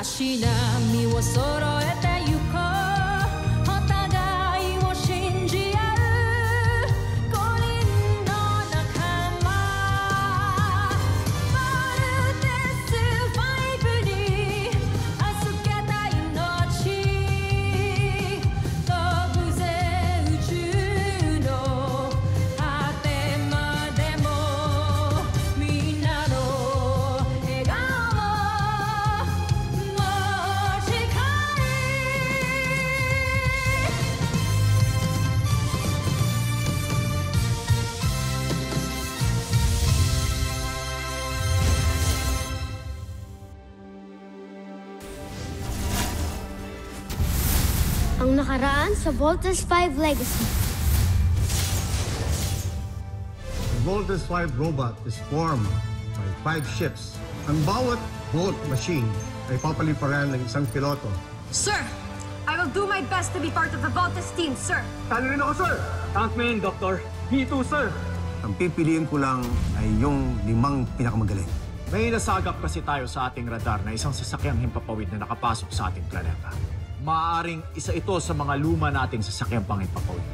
しなみを揃えてゆこうお互いを信じ合う5人の仲間バルテス5に預けた命飛ぶぜ宇宙の果てまでもみんなの笑顔Ang nakaraan sa Voltes 5 Legacy. The Voltes 5 robot is formed by 5 ships. Ang bawat Volt machine ay papaliparan ng isang piloto. Sir, I will do my best to be part of the Voltes team, sir. Talo rin ako, sir! Tank main, Doctor. Me too, sir. Ang pipiliin ko lang ay yung 5 pinakamagaling. May nasagap kasi tayo sa ating radar na isang sasakyang himpapawid na nakapasok sa ating planeta. Maaaring isa ito sa mga luma nating sasakyang panghimpapawid.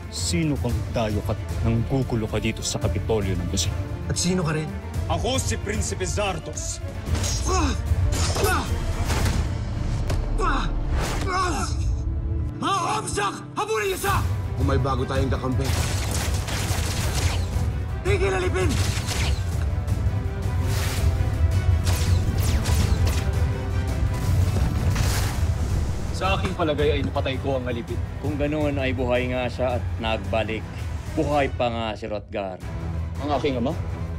Sino kang dayo ka nang gugulo ka dito sa Kapitolyo ng Busan? At sino ka rin? Ako si Prinsipe Zardos. Hamsak! Habulin niyo siya! Kung may bago tayong kakampi. Tigil alipin! Sa aking palagay ay napatay ko ang alipin. Kung ganoon ay buhay nga siya at nagbalik. Buhay pa nga si Rotgar. Ang aking ama?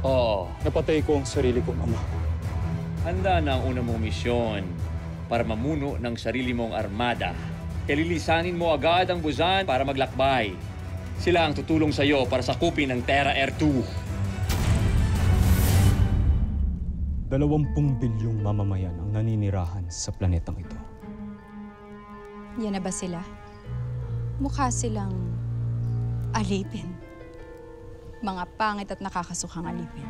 Oo. Napatay ko ang sarili kong ama. Handa na ang una mong misyon para mamuno ng sarili mong armada. Kalilisanin mo agad ang Busan para maglakbay. Sila ang tutulong sa iyo para sakupin ang Terra Air 2. 20 bilyong mamamayan ang naninirahan sa planetang ito. Yan na ba sila? Mukha silang alipin. Mga pangit at nakakasukhang alipin.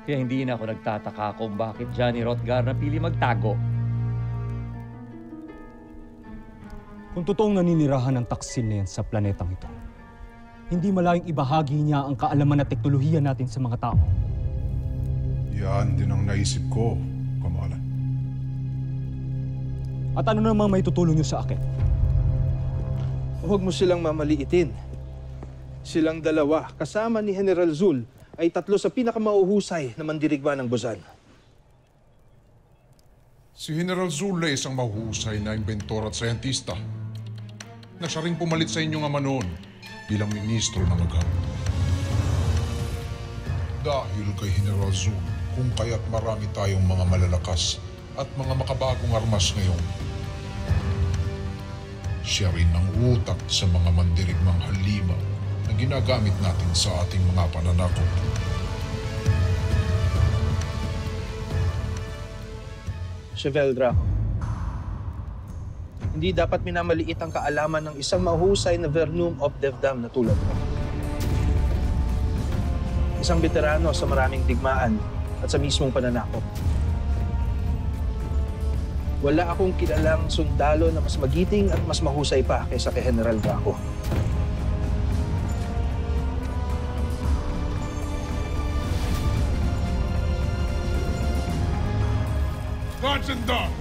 Kaya hindi na ako nagtataka kung bakit Johnny Rotgar napili magtago. Kung totoong naninirahan ng taksil na yan sa planetang ito, hindi malayang ibahagi niya ang kaalaman at teknolohiya natin sa mga tao. Yan din ang naisip ko, Kamala. At ano namang may tutulong niyo sa akin? Huwag mo silang mamaliitin. Silang dalawa, kasama ni General Zul, ay 3 sa pinakamauhusay na mandirigma ng Busan. Si General Zul ay isang mahusay na inventor at siyentista na siya rin pumalit sa inyong ama noon bilang ministro ng agam. Dahil kay General Zul, kung kaya't marami tayong mga malalakas at mga makabagong armas ngayon, siya rin ang utak sa mga mandirigmang halimaw na ginagamit natin sa ating mga pananakot. Chevel Draco, hindi dapat minamaliit ang kaalaman ng isang mahusay na Vernum of Devdam na tulad mo. Isang veterano sa maraming digmaan at sa mismong pananakot. Wala akong kilalang sundalo na mas magiting at mas mahusay pa kaysa kay General Draco. Guards and down!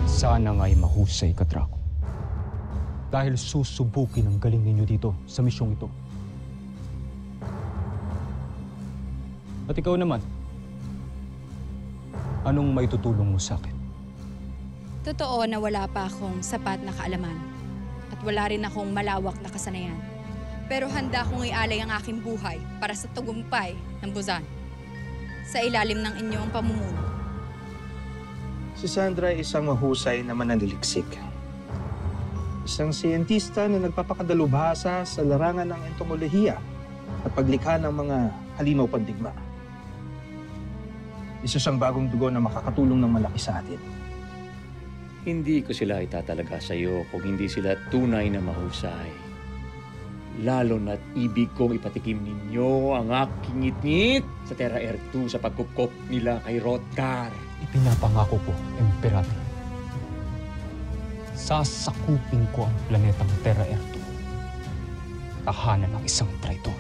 Sana nga'y mahusay ka, Draco. Dahil susubukin ang galing ninyo dito sa misyong ito. At ikaw naman, anong maitutulong mo sa akin? Totoo na wala pa akong sapat na kaalaman at wala rin akong malawak na kasanayan. Pero handa akong ialay ang aking buhay para sa tagumpay ng Busan sa ilalim ng inyong pamumuno. Si Sandra ay isang mahusay na mananaliksik. Isang siyentista na nagpapakadalubhasa sa larangan ng entomolohiya at paglikha ng mga halimaw pandigma. Isa siyang bagong dugo na makakatulong ng malaki sa atin. Hindi ko sila itatalaga sa'yo kung hindi sila tunay na mahusay. Lalo na't ibig kong ipatikim ninyo ang aking ngit-ngit sa Terra Air 2 sa pagkupkop nila kay Hrothgar. Ipinapangako ko, Emperador. Sasakupin ko ang planetang Terra Air 2. Tahanan ng isang traitor.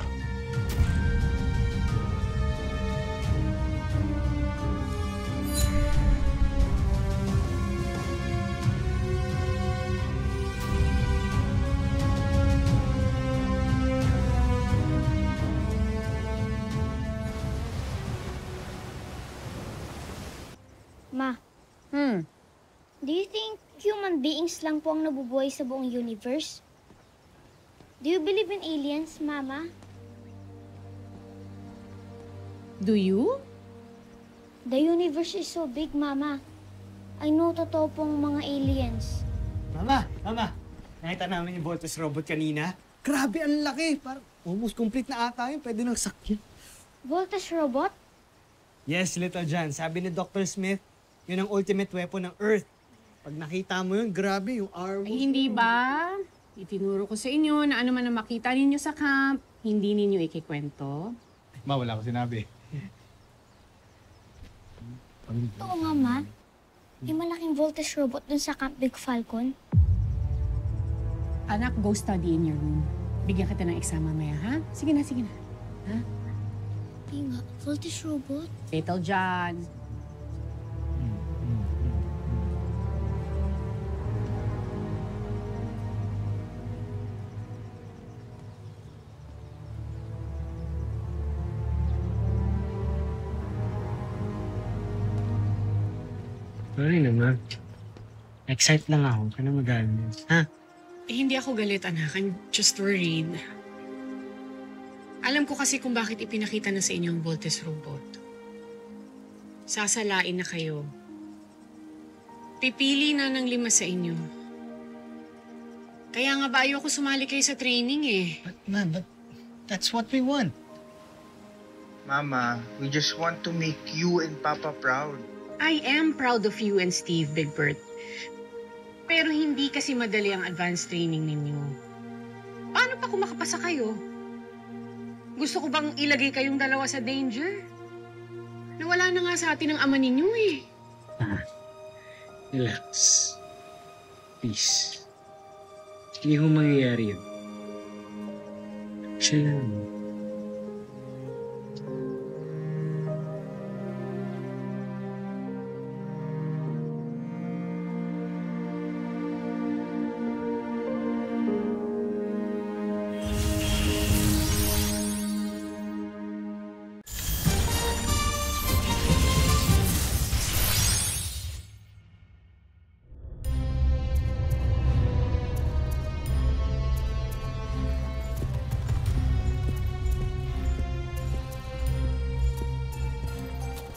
Ma, do you think human beings lang po ang nabubuhay sa buong universe? Do you believe in aliens, Mama? Do you? The universe is so big, Mama. I know totoo pong mga aliens. Mama! Nakita namin yung Voltes robot kanina. Grabe, ang laki. Parang almost complete na ata yun. Pwede nang sakyan. Voltes robot? Yes, Little John. Sabi ni Dr. Smith, yun ang ultimate weapon ng Earth. Pag nakita mo yun, grabe yung arrow. Ay, hindi ba? Itinuro ko sa inyo na ano man ang makita ninyo sa camp, hindi ninyo ikikwento. Ma, wala ko sinabi. Oo nga, Ma. May malaking voltage robot dun sa Camp Big Falcon. Anak, go study in your room. Bigyan kita ng exam mamaya, ha? Sige na. Ha? Hindi nga, voltage robot. Little John. Sorry naman. Excited lang ako. Huwag ka na magalit. Ha? Hindi ako galit, anak. I'm just worried. Alam ko kasi kung bakit ipinakita na sa inyo ang Voltes robot. Sasalain na kayo. Pipili na ng 5 sa inyo. Kaya nga ba ayoko sumali kayo sa training eh. But that's what we want. Mama, we just want to make you and Papa proud. I am proud of you and Steve, Big Bert. Pero hindi kasi madali ang advanced training ninyo. Paano pa kung makapasa kayo? Gusto ko bang ilagay kayong dalawa sa danger? Nawala na nga sa atin ang ama ninyo eh. Relax. Please. Hindi ko mangyayari yun. Chill lang.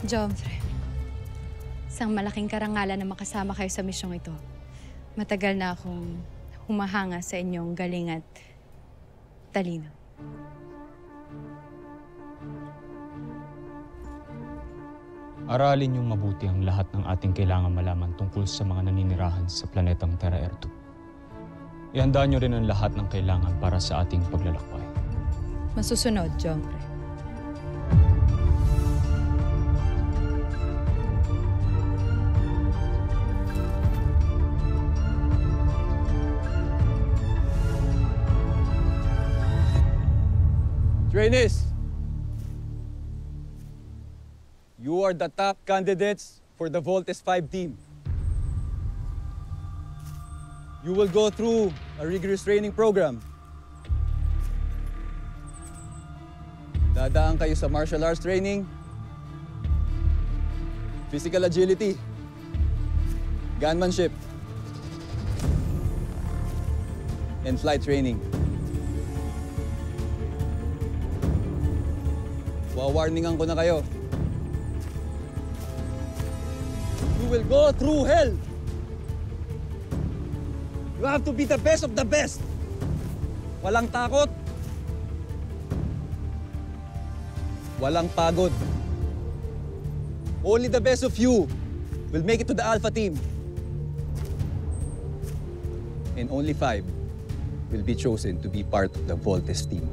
Jomfre, isang malaking karangalan na makasama kayo sa misyong ito. Matagal na akong humahanga sa inyong galing at talino. Aralin niyong mabuti ang lahat ng ating kailangan malaman tungkol sa mga naninirahan sa planetang Terra Air 2. Ihanda niyo rin ang lahat ng kailangan para sa ating paglalakbay. Masusunod, Jomfre. Trainees, you are the top candidates for the Voltes 5 team. You will go through a rigorous training program. Dadaan kayo sa martial arts training, physical agility, gunmanship, and flight training. Wawarningan ko na kayo. You will go through hell. You have to be the best of the best. Walang takot. Walang pagod. Only the best of you will make it to the Alpha team. and only 5 will be chosen to be part of the Voltes team.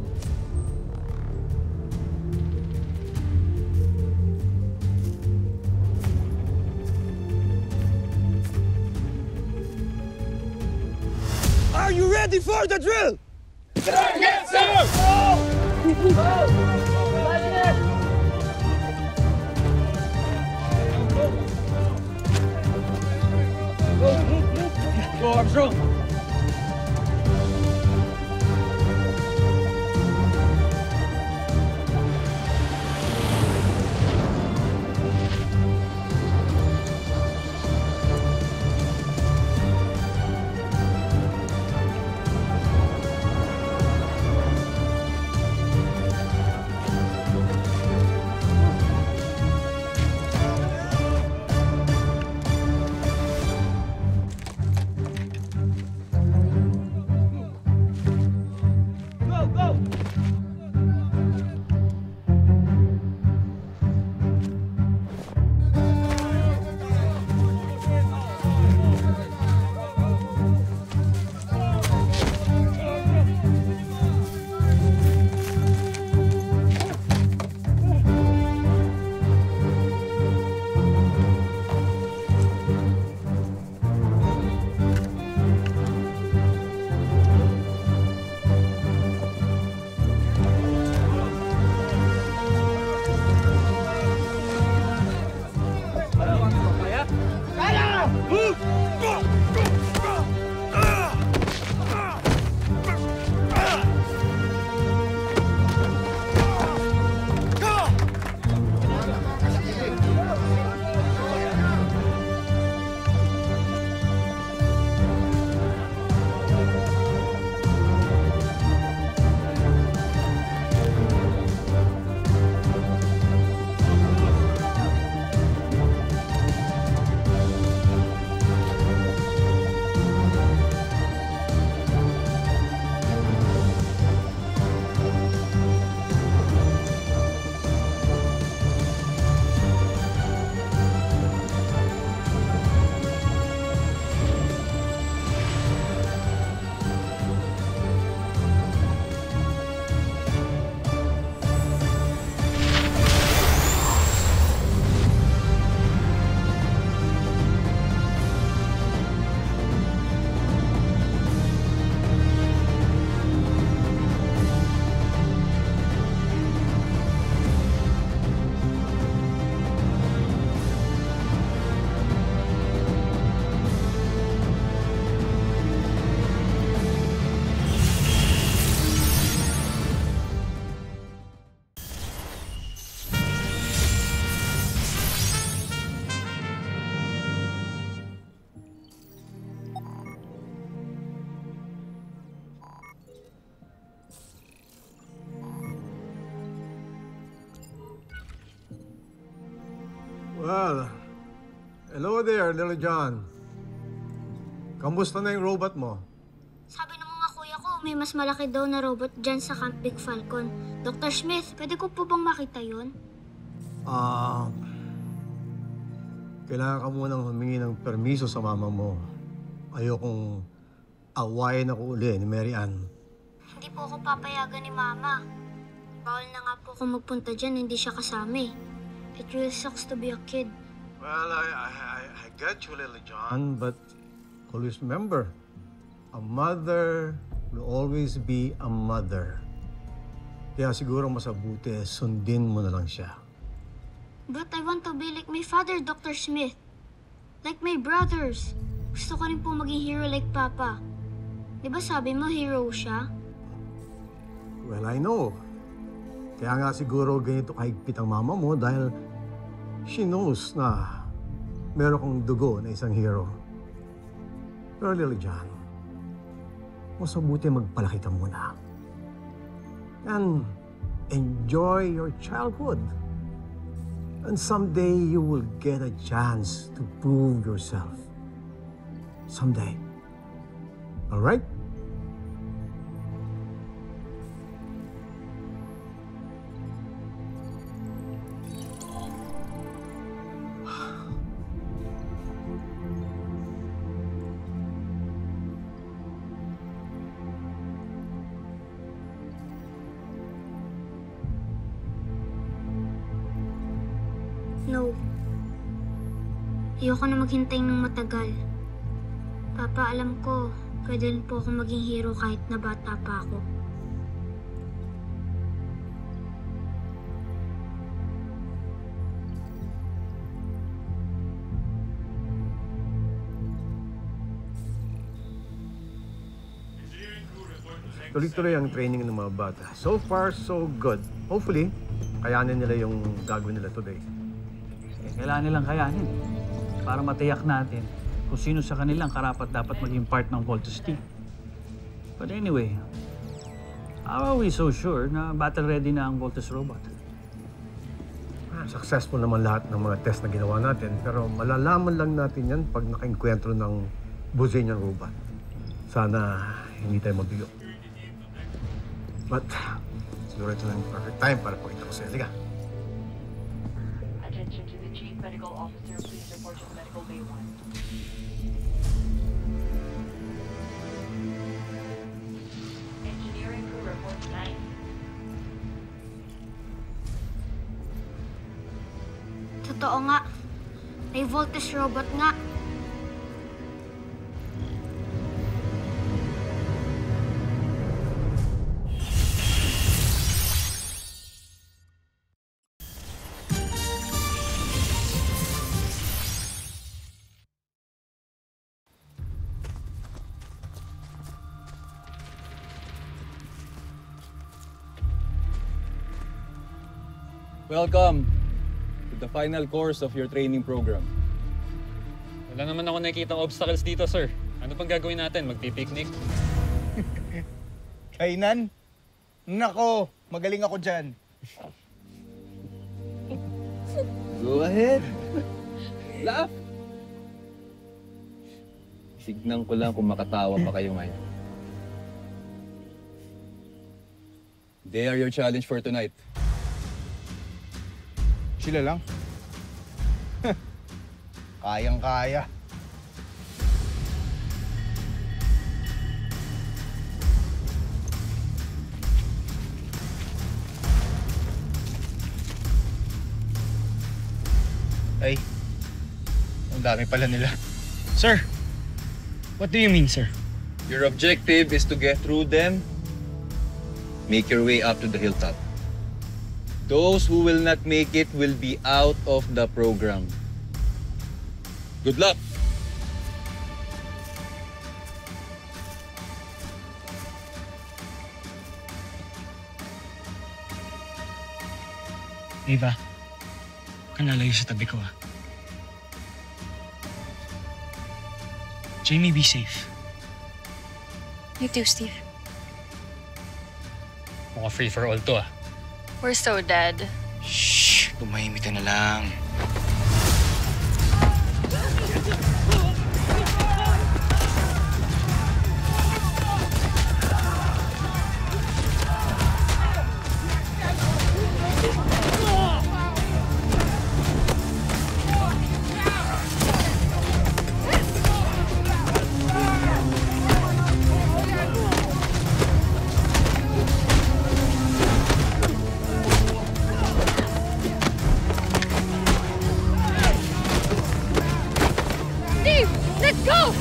Are you ready for the drill? Yes, sir! Go, Armstrong! Well, hello there, Little John. Kamusta na yung robot mo? Sabi ng mga kuya ko, may mas malaki daw na robot dyan sa Camp Big Falcon. Dr. Smith, pwede ko po bang makita yun? Kailangan ka munang humingi ng permiso sa mama mo. Ayokong awayin ako uli ni Mary Ann. Hindi po ako papayagan ni Mama. Bawal na nga po ako magpunta dyan, hindi siya kasama eh. It really sucks to be a kid. Well, I get you, Little John, but always remember, a mother will always be a mother. Kaya siguro masabuti, sundin mo na lang siya. But I want to be like my father, Dr. Smith. Like my brothers. Gusto ko rin po maging hero like Papa. Di ba sabi mo hero siya? Well, I know. Kaya nga siguro ganito kahigpit ang mama mo dahil she knows na meron kang dugo na isang hero. Pero Little John, mas mabuti magpalaki ka muna. And enjoy your childhood. And someday you will get a chance to prove yourself. Someday. All right? go. Ayoko na maghintay ng matagal. Papa, alam ko, pwede rin po akong maging hero kahit na bata pa ako. Tuloy-tuloy ang training ng mga bata. So far, so good. Hopefully, kayanin nila yung gagawin nila today. Kailangan nilang kayanin para matiyak natin kung sino sa kanilang karapat dapat maging part ng Voltes team. But anyway, how are we so sure na battle-ready na ang Voltes robot? Successful naman lahat ng mga test na ginawa natin, pero malalaman lang natin yan pag nakainkwentro ng Buzanian robot. Sana hindi tayo mabigo. But, siguro ito na yung perfect time para pakita ko sa'yo. Liga. Attention to the Chief Medical Officer. Please report to the Medical Bay 1. Engineering crew report 9. Totoo nga. May Voltes robot nga. Welcome to the final course of your training program. Wala naman ako nakikita obstacles dito, sir. Ano pang gagawin natin? Magpipiknik? Kainan? Nako, magaling ako dyan. Go ahead. Laugh. Tignan ko lang kung makatawa pa kayo ngayon. They are your challenge for tonight. Sila lang. Kayang-kaya. Ay, ang dami pala nila. Sir, what do you mean, sir? Your objective is to get through them, make your way up to the hilltop. Those who will not make it will be out of the program. Good luck! Ava, kanalayo sa tabi ko, ah. Jamie, be safe. You too, Steve. Mukhang free for all to, ah. We're so dead. Shh! Tumahimik ka na lang. Let's go!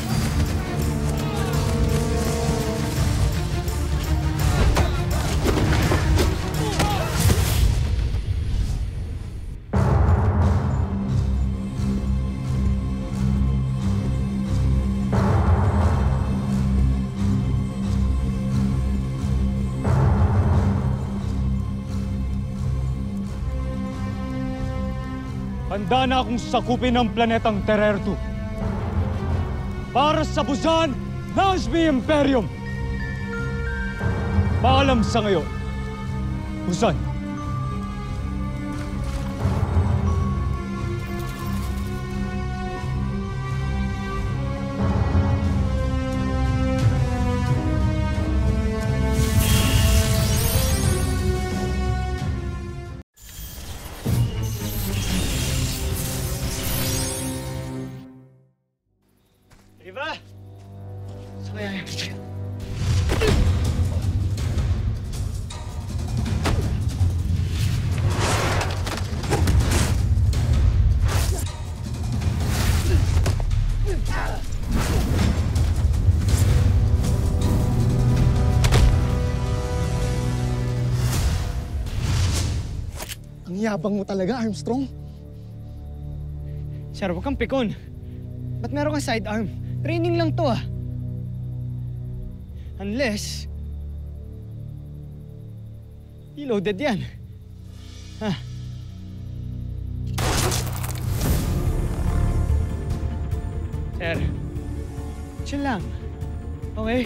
Handa na akong sakupin ang planetang Terra 2 para sa Busan Nazmi Imperium. Paalam sa ngayon, Busan. Eva! Saan kaya yan? yabang mo talaga, Armstrong. Sir, huwag kang pikon. Ba't meron kang sidearm? Training lang to ah. Unless... reloaded yan. Ha? Sir, chill lang. Okay?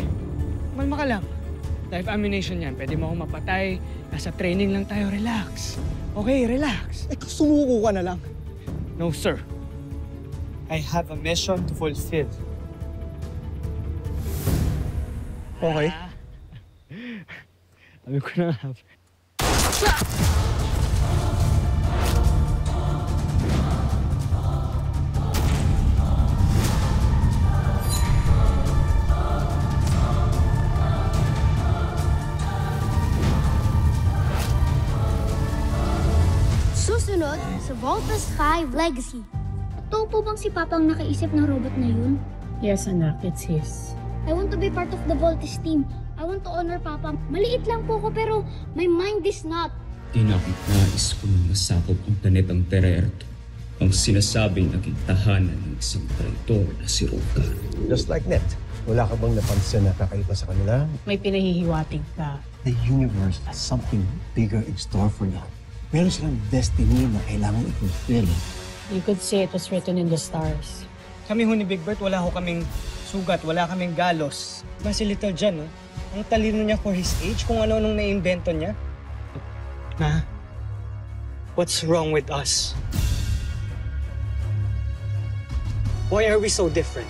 Malma ka lang. Live ammunition yan. Pwede mo akong mapatay. Nasa training lang tayo. Relax. Okay, relax. Eh, sumuko ka na lang. No, sir. I have a mission to fulfill. Okay? Sabi ko na nga. Susunod sa Voltus 5 Legacy. Totoo po bang si Papa ang nakaisip ng robot na yun? Yes, anak. It's his. I want to be part of the Voltus team. I want to honor Papa. Maliit lang po ko pero my mind is not. Tinakot nais kong masakop ang planetang Terra-Erto. Ang sinasabing naging tahanan ng isang traitor na si Rogar. Just like Net, wala ka bang napansin na kakaiba sa kanila? May pinahihiwatig ka. The universe has something bigger in store for them. Meron silang destiny na kailangan i-fulfill. You could say it was written in the stars. Kami ho ni Big Bert, wala ho kaming sugat, wala kaming galos. Diba si Little John, no? Ang talino niya for his age, kung ano-anong naimbento niya. Ma, what's wrong with us? Why are we so different?